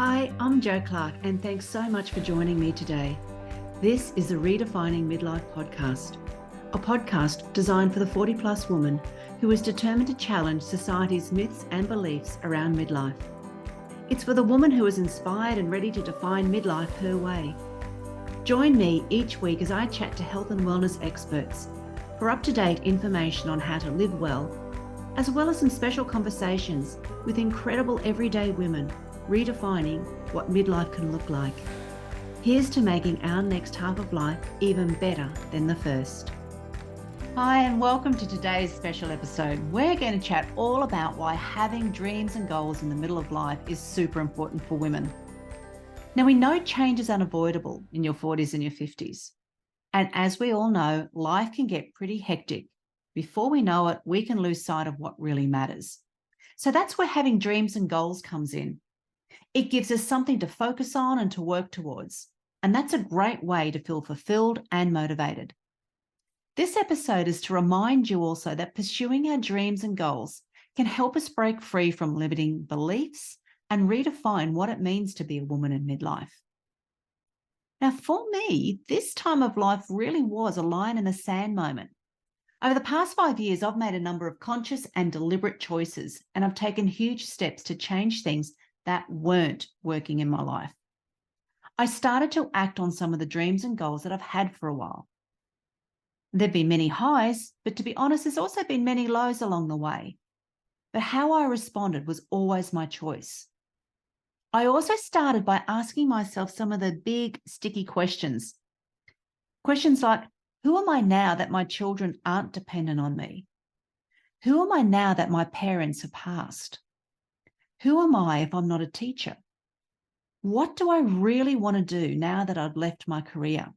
Hi, I'm Jo Clark, and thanks so much for joining me today. This is the Redefining Midlife podcast, a podcast designed for the 40-plus woman who is determined to challenge society's myths and beliefs around midlife. It's for the woman who is inspired and ready to define midlife her way. Join me each week as I chat to health and wellness experts for up-to-date information on how to live well as some special conversations with incredible everyday women redefining what midlife can look like. Here's to making our next half of life even better than the first. Hi, and welcome to today's special episode. We're going to chat all about why having dreams and goals in the middle of life is super important for women. Now, we know change is unavoidable in your 40s and your 50s. And as we all know, life can get pretty hectic. Before we know it, we can lose sight of what really matters. So that's where having dreams and goals comes in. It gives us something to focus on and to work towards. And that's a great way to feel fulfilled and motivated. This episode is to remind you also that pursuing our dreams and goals can help us break free from limiting beliefs and redefine what it means to be a woman in midlife. Now, for me, this time of life really was a line in the sand moment. Over the past 5 years, I've made a number of conscious and deliberate choices, and I've taken huge steps to change things that weren't working in my life. I started to act on some of the dreams and goals that I've had for a while. There've been many highs, but to be honest, there's also been many lows along the way. But how I responded was always my choice. I also started by asking myself some of the big, sticky questions. Questions like, who am I now that my children aren't dependent on me? Who am I now that my parents have passed? Who am I if I'm not a teacher? What do I really want to do now that I've left my career?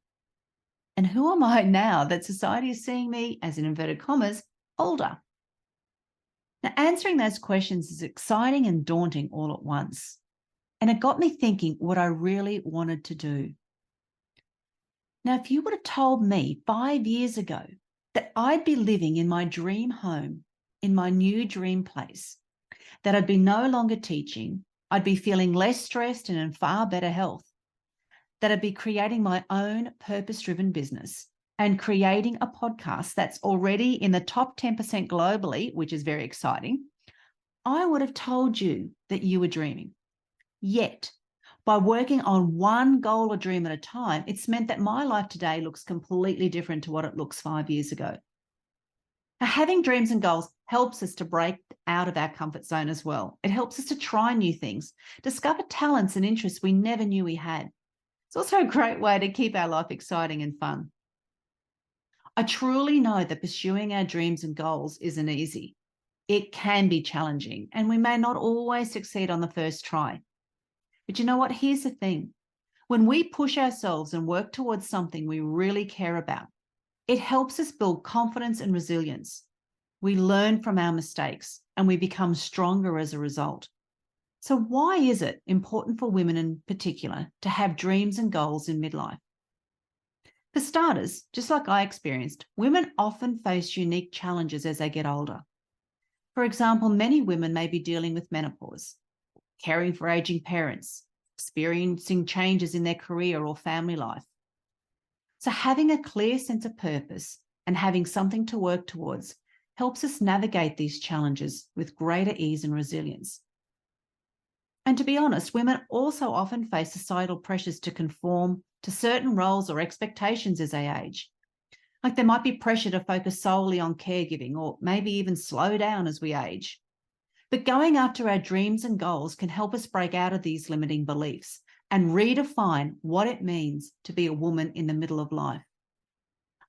And who am I now that society is seeing me, as in inverted commas, older? Now, answering those questions is exciting and daunting all at once. And it got me thinking what I really wanted to do. Now, if you would have told me 5 years ago that I'd be living in my dream home, in my new dream place, that I'd be no longer teaching, I'd be feeling less stressed and in far better health, that I'd be creating my own purpose-driven business and creating a podcast that's already in the top 10% globally, which is very exciting, I would have told you that you were dreaming. Yet, by working on one goal or dream at a time, it's meant that my life today looks completely different to what it looks 5 years ago. Now, having dreams and goals helps us to break out of our comfort zone as well. It helps us to try new things, discover talents and interests we never knew we had. It's also a great way to keep our life exciting and fun. I truly know that pursuing our dreams and goals isn't easy. It can be challenging, and we may not always succeed on the first try. But you know what? Here's the thing. When we push ourselves and work towards something we really care about, it helps us build confidence and resilience. We learn from our mistakes and we become stronger as a result. So why is it important for women in particular to have dreams and goals in midlife? For starters, just like I experienced, women often face unique challenges as they get older. For example, many women may be dealing with menopause, caring for aging parents, experiencing changes in their career or family life. So having a clear sense of purpose and having something to work towards helps us navigate these challenges with greater ease and resilience. And to be honest, women also often face societal pressures to conform to certain roles or expectations as they age. Like there might be pressure to focus solely on caregiving or maybe even slow down as we age. But going after our dreams and goals can help us break out of these limiting beliefs and redefine what it means to be a woman in the middle of life.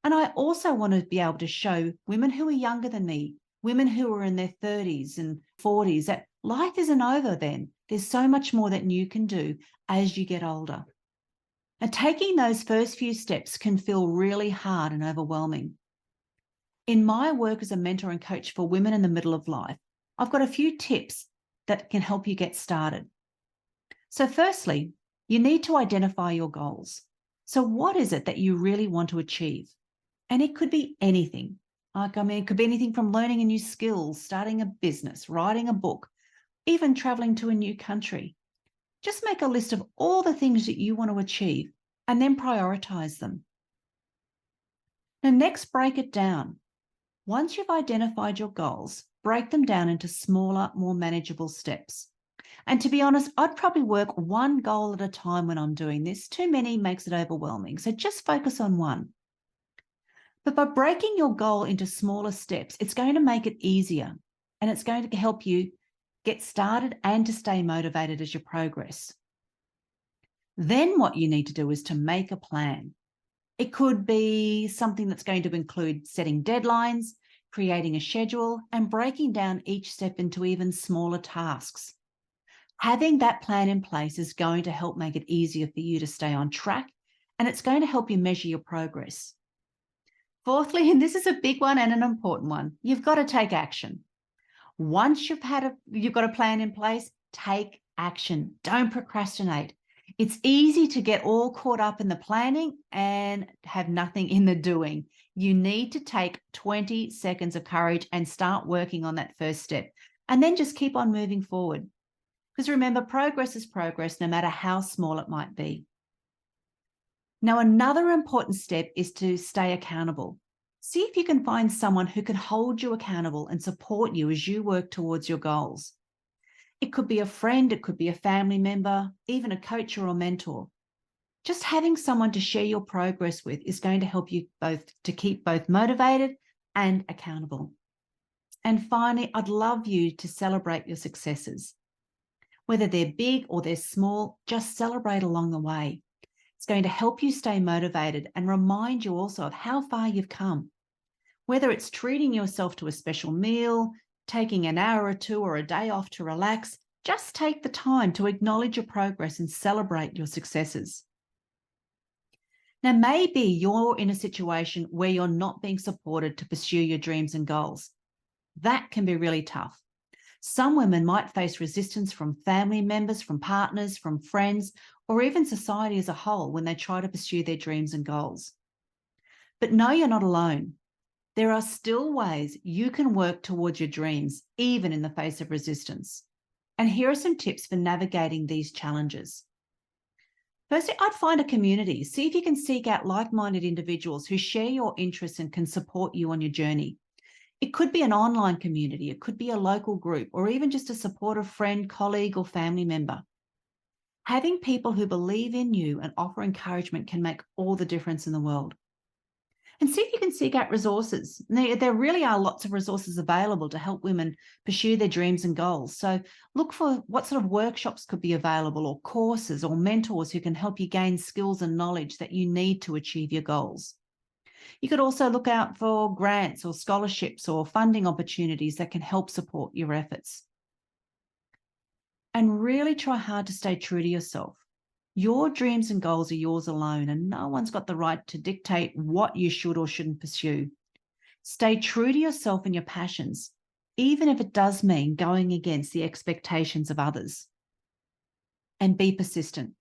And I also want to be able to show women who are younger than me, women who are in their 30s and 40s, that life isn't over then. There's so much more that you can do as you get older. And taking those first few steps can feel really hard and overwhelming. In my work as a mentor and coach for women in the middle of life, I've got a few tips that can help you get started. So firstly, you need to identify your goals. So what is it that you really want to achieve? And it could be anything. It could be anything from learning a new skill, starting a business, writing a book, even traveling to a new country. Just make a list of all the things that you want to achieve and then prioritize them. Now, next, break it down. Once you've identified your goals, break them down into smaller, more manageable steps. And to be honest, I'd probably work one goal at a time when I'm doing this. Too many makes it overwhelming. So just focus on one. But by breaking your goal into smaller steps, it's going to make it easier and it's going to help you get started and to stay motivated as you progress. Then what you need to do is to make a plan. It could be something that's going to include setting deadlines, creating a schedule, and breaking down each step into even smaller tasks. Having that plan in place is going to help make it easier for you to stay on track, and it's going to help you measure your progress. Fourthly, and this is a big one and an important one, you've got to take action. Once you've got a plan in place, take action. Don't procrastinate. It's easy to get all caught up in the planning and have nothing in the doing. You need to take 20 seconds of courage and start working on that first step, and then just keep on moving forward. Because remember, progress is progress, no matter how small it might be. Now, another important step is to stay accountable. See if you can find someone who can hold you accountable and support you as you work towards your goals. It could be a friend, it could be a family member, even a coach or a mentor. Just having someone to share your progress with is going to help you both to keep both motivated and accountable. And finally, I'd love you to celebrate your successes. Whether they're big or they're small, just celebrate along the way. It's going to help you stay motivated and remind you also of how far you've come. Whether it's treating yourself to a special meal, taking an hour or two or a day off to relax, just take the time to acknowledge your progress and celebrate your successes. Now, maybe you're in a situation where you're not being supported to pursue your dreams and goals. That can be really tough. Some women might face resistance from family members, from partners, from friends, or even society as a whole when they try to pursue their dreams and goals. But no, you're not alone. There are still ways you can work towards your dreams, even in the face of resistance. And here are some tips for navigating these challenges. Firstly, I'd find a community. See if you can seek out like-minded individuals who share your interests and can support you on your journey. It could be an online community, it could be a local group, or even just a supportive friend, colleague, or family member. Having people who believe in you and offer encouragement can make all the difference in the world. And see if you can seek out resources. There really are lots of resources available to help women pursue their dreams and goals. So look for what sort of workshops could be available, or courses, or mentors who can help you gain skills and knowledge that you need to achieve your goals. You could also look out for grants or scholarships or funding opportunities that can help support your efforts. And really try hard to stay true to yourself. Your dreams and goals are yours alone, and no one's got the right to dictate what you should or shouldn't pursue. Stay true to yourself and your passions, even if it does mean going against the expectations of others. And be persistent.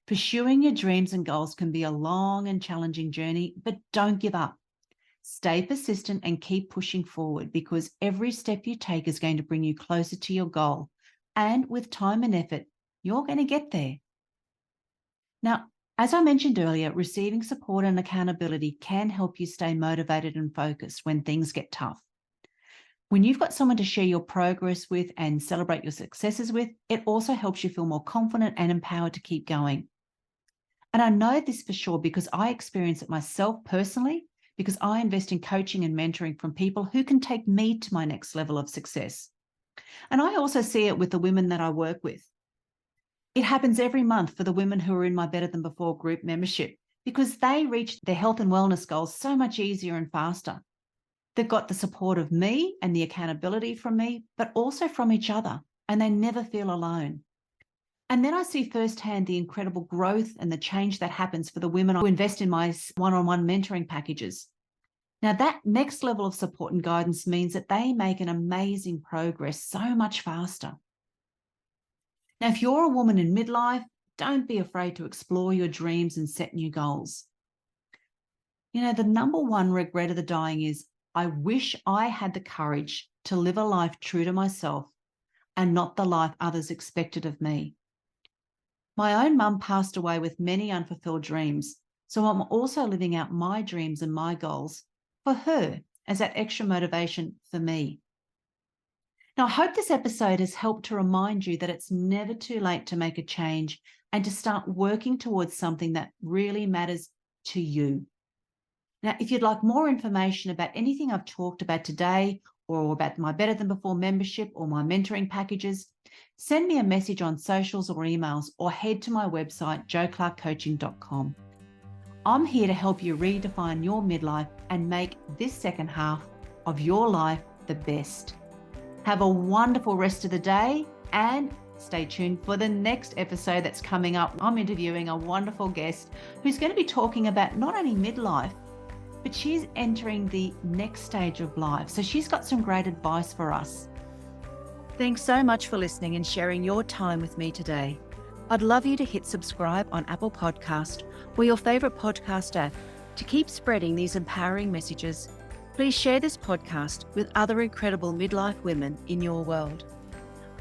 Pursuing your dreams and goals can be a long and challenging journey, but don't give up. Stay persistent and keep pushing forward, because every step you take is going to bring you closer to your goal. And with time and effort, you're going to get there. Now, as I mentioned earlier, receiving support and accountability can help you stay motivated and focused when things get tough. When you've got someone to share your progress with and celebrate your successes with, it also helps you feel more confident and empowered to keep going. And I know this for sure because I experience it myself personally, because I invest in coaching and mentoring from people who can take me to my next level of success. And I also see it with the women that I work with. It happens every month for the women who are in my Better Than Before group membership, because they reach their health and wellness goals so much easier and faster. They've got the support of me and the accountability from me, but also from each other, and they never feel alone. And then I see firsthand the incredible growth and the change that happens for the women who invest in my one-on-one mentoring packages. Now, that next level of support and guidance means that they make an amazing progress so much faster. Now, if you're a woman in midlife, don't be afraid to explore your dreams and set new goals. You know, the number one regret of the dying is, I wish I had the courage to live a life true to myself and not the life others expected of me. My own mum passed away with many unfulfilled dreams, so I'm also living out my dreams and my goals for her as that extra motivation for me. Now, I hope this episode has helped to remind you that it's never too late to make a change and to start working towards something that really matters to you. Now, if you'd like more information about anything I've talked about today or about my Better Than Before membership or my mentoring packages, send me a message on socials or emails or head to my website, joclarkcoaching.com. I'm here to help you redefine your midlife and make this second half of your life the best. Have a wonderful rest of the day and stay tuned for the next episode that's coming up. I'm interviewing a wonderful guest who's going to be talking about not only midlife, but she's entering the next stage of life. So she's got some great advice for us. Thanks so much for listening and sharing your time with me today. I'd love you to hit subscribe on Apple Podcast or your favorite podcast app to keep spreading these empowering messages. Please share this podcast with other incredible midlife women in your world.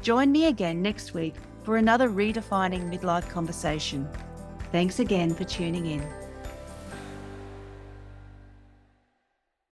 Join me again next week for another redefining midlife conversation. Thanks again for tuning in.